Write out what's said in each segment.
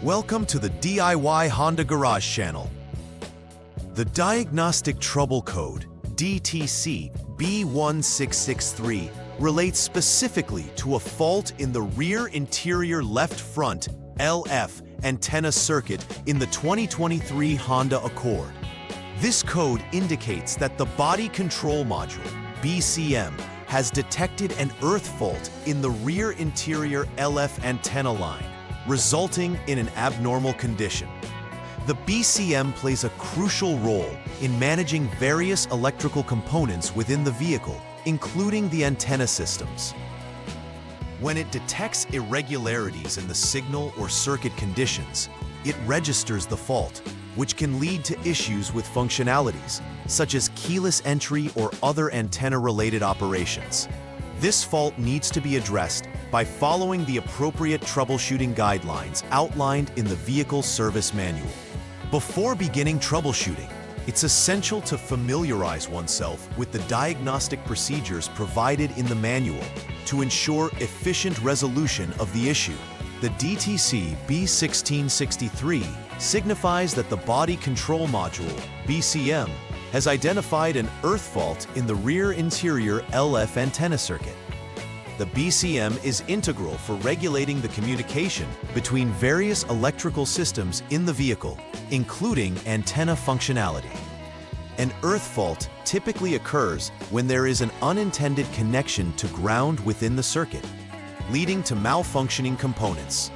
Welcome to the DIY Honda Garage channel. The diagnostic trouble code, DTC B1663, relates specifically to a fault in the rear interior left front LF antenna circuit in the 2023 Honda Accord. This code indicates that the body control module, BCM, has detected an earth fault in the rear interior LF antenna line, resulting in an abnormal condition. The BCM plays a crucial role in managing various electrical components within the vehicle, including the antenna systems. When it detects irregularities in the signal or circuit conditions, it registers the fault, which can lead to issues with functionalities, such as keyless entry or other antenna-related operations. This fault needs to be addressed by following the appropriate troubleshooting guidelines outlined in the vehicle service manual. Before beginning troubleshooting, it's essential to familiarize oneself with the diagnostic procedures provided in the manual to ensure efficient resolution of the issue. The DTC B1663 signifies that the body control module, BCM, has identified an earth fault in the rear interior LF antenna circuit. The BCM is integral for regulating the communication between various electrical systems in the vehicle, including antenna functionality. An earth fault typically occurs when there is an unintended connection to ground within the circuit, leading to malfunctioning components.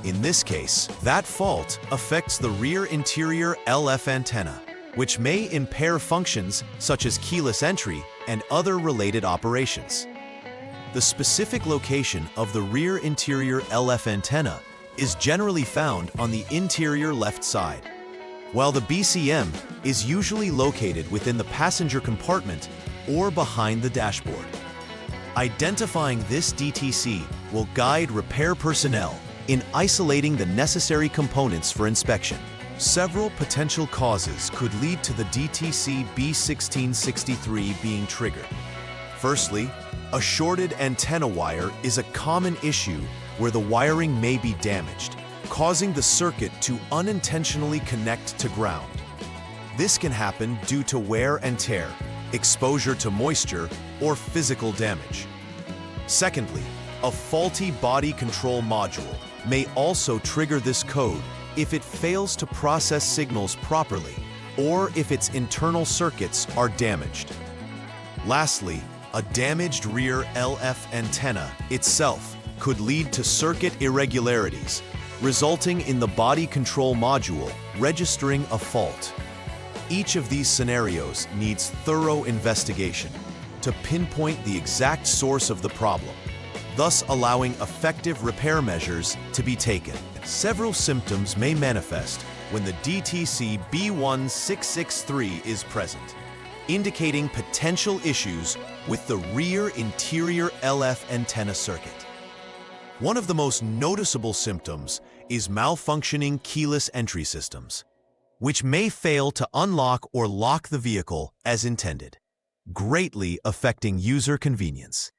In this case, that fault affects the rear interior LF antenna, which may impair functions such as keyless entry and other related operations. The specific location of the rear interior LF antenna is generally found on the interior left side, while the BCM is usually located within the passenger compartment or behind the dashboard. Identifying this DTC will guide repair personnel in isolating the necessary components for inspection. Several potential causes could lead to the DTC B1663 being triggered. Firstly, a shorted antenna wire is a common issue where the wiring may be damaged, causing the circuit to unintentionally connect to ground. This can happen due to wear and tear, exposure to moisture, or physical damage. Secondly, a faulty body control module may also trigger this code if it fails to process signals properly or if its internal circuits are damaged. Lastly, a damaged rear LF antenna itself could lead to circuit irregularities, resulting in the body control module registering a fault. Each of these scenarios needs thorough investigation to pinpoint the exact source of the problem, thus allowing effective repair measures to be taken. Several symptoms may manifest when the DTC B1663 is present, indicating potential issues with the rear interior LF antenna circuit. One of the most noticeable symptoms is malfunctioning keyless entry systems, which may fail to unlock or lock the vehicle as intended, greatly affecting user convenience.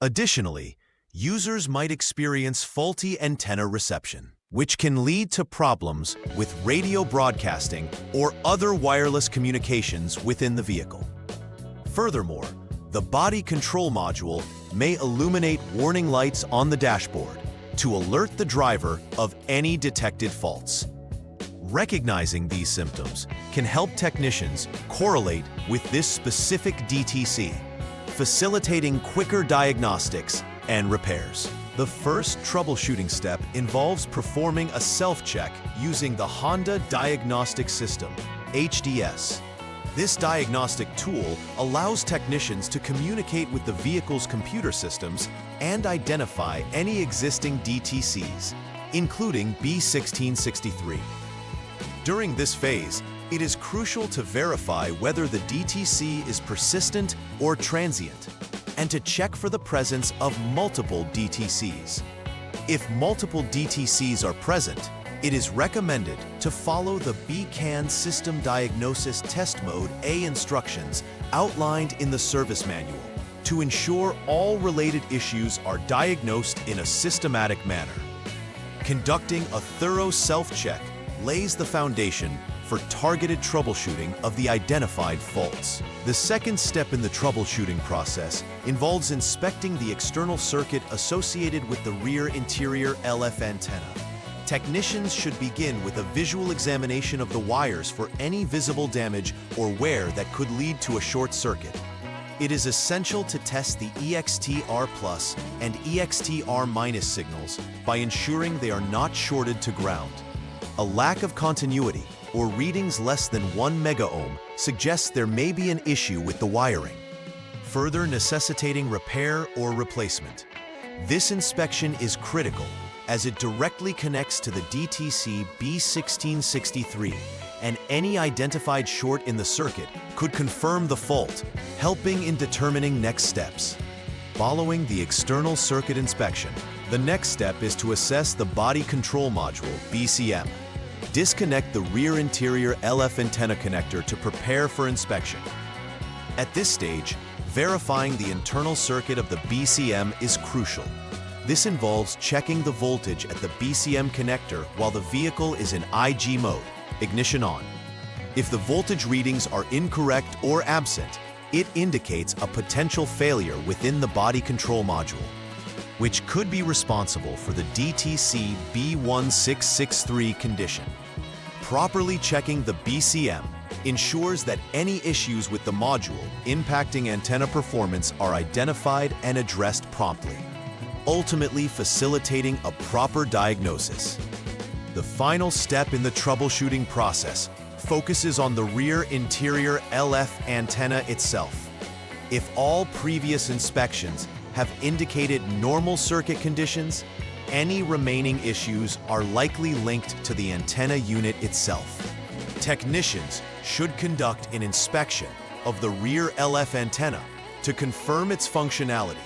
Additionally, users might experience faulty antenna reception, which can lead to problems with radio broadcasting or other wireless communications within the vehicle. Furthermore, the body control module may illuminate warning lights on the dashboard to alert the driver of any detected faults. Recognizing these symptoms can help technicians correlate with this specific DTC, facilitating quicker diagnostics and repairs. The first troubleshooting step involves performing a self-check using the Honda Diagnostic System, HDS. This diagnostic tool allows technicians to communicate with the vehicle's computer systems and identify any existing DTCs, including B1663. During this phase, it is crucial to verify whether the DTC is persistent or transient, and to check for the presence of multiple DTCs. If multiple DTCs are present, it is recommended to follow the BCAN System Diagnosis Test Mode A instructions outlined in the service manual to ensure all related issues are diagnosed in a systematic manner. Conducting a thorough self-check lays the foundation for targeted troubleshooting of the identified faults. The second step in the troubleshooting process involves inspecting the external circuit associated with the rear interior LF antenna. Technicians should begin with a visual examination of the wires for any visible damage or wear that could lead to a short circuit. It is essential to test the EXTR+ and EXTR- signals by ensuring they are not shorted to ground. A lack of continuity or readings less than 1 megaohm suggests there may be an issue with the wiring, further necessitating repair or replacement. This inspection is critical as it directly connects to the DTC B1663, and any identified short in the circuit could confirm the fault, helping in determining next steps. Following the external circuit inspection, the next step is to assess the body control module, BCM. Disconnect the rear interior LF antenna connector to prepare for inspection. At this stage, verifying the internal circuit of the BCM is crucial. This involves checking the voltage at the BCM connector while the vehicle is in IG mode, ignition on. If the voltage readings are incorrect or absent, it indicates a potential failure within the body control module, which could be responsible for the DTC B1663 condition. Properly checking the BCM ensures that any issues with the module impacting antenna performance are identified and addressed promptly, ultimately facilitating a proper diagnosis. The final step in the troubleshooting process focuses on the rear interior LF antenna itself. If all previous inspections have indicated normal circuit conditions, any remaining issues are likely linked to the antenna unit itself. Technicians should conduct an inspection of the rear LF antenna to confirm its functionality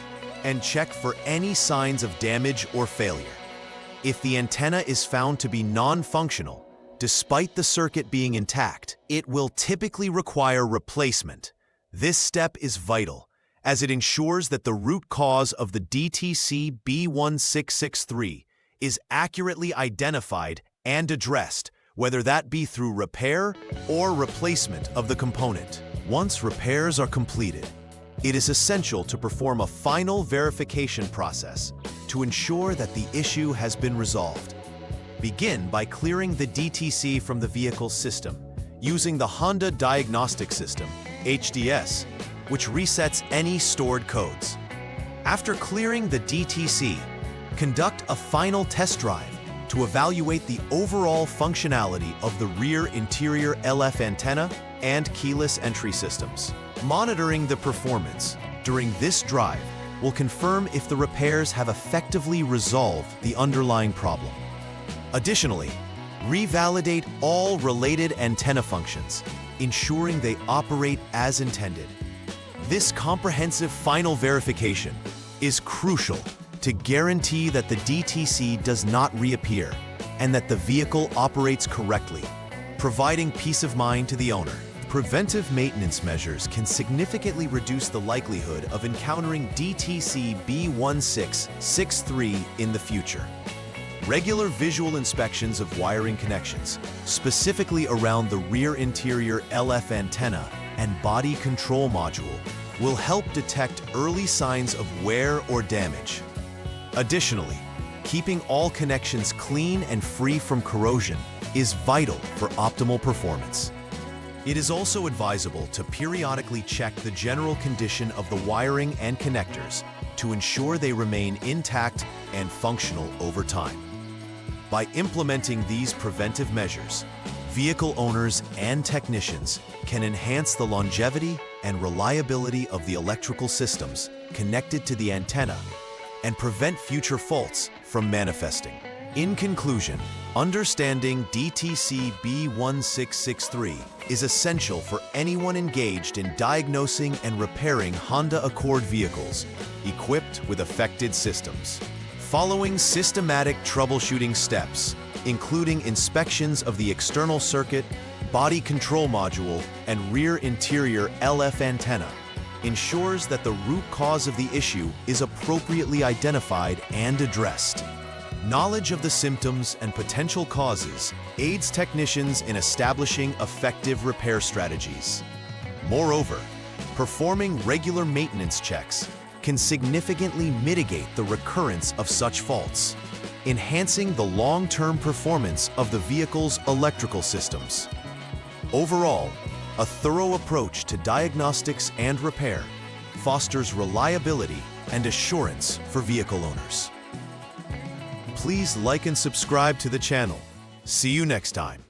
and check for any signs of damage or failure. If the antenna is found to be non-functional, despite the circuit being intact, it will typically require replacement. This step is vital, as it ensures that the root cause of the DTC B1663 is accurately identified and addressed, whether that be through repair or replacement of the component. Once repairs are completed, it is essential to perform a final verification process to ensure that the issue has been resolved. Begin by clearing the DTC from the vehicle's system using the Honda Diagnostic System, HDS, which resets any stored codes. After clearing the DTC, conduct a final test drive to evaluate the overall functionality of the rear interior LF antenna and keyless entry systems. Monitoring the performance during this drive will confirm if the repairs have effectively resolved the underlying problem. Additionally, revalidate all related antenna functions, ensuring they operate as intended. This comprehensive final verification is crucial to guarantee that the DTC does not reappear and that the vehicle operates correctly, providing peace of mind to the owner. Preventive maintenance measures can significantly reduce the likelihood of encountering DTC B1663 in the future. Regular visual inspections of wiring connections, specifically around the rear interior LF antenna and body control module, will help detect early signs of wear or damage. Additionally, keeping all connections clean and free from corrosion is vital for optimal performance. It is also advisable to periodically check the general condition of the wiring and connectors to ensure they remain intact and functional over time. By implementing these preventive measures, vehicle owners and technicians can enhance the longevity and reliability of the electrical systems connected to the antenna and prevent future faults from manifesting. In conclusion, understanding DTC B1663 is essential for anyone engaged in diagnosing and repairing Honda Accord vehicles equipped with affected systems. Following systematic troubleshooting steps, including inspections of the external circuit, body control module, and rear interior LF antenna, ensures that the root cause of the issue is appropriately identified and addressed. Knowledge of the symptoms and potential causes aids technicians in establishing effective repair strategies. Moreover, performing regular maintenance checks can significantly mitigate the recurrence of such faults, enhancing the long-term performance of the vehicle's electrical systems. Overall, a thorough approach to diagnostics and repair fosters reliability and assurance for vehicle owners. Please like and subscribe to the channel. See you next time.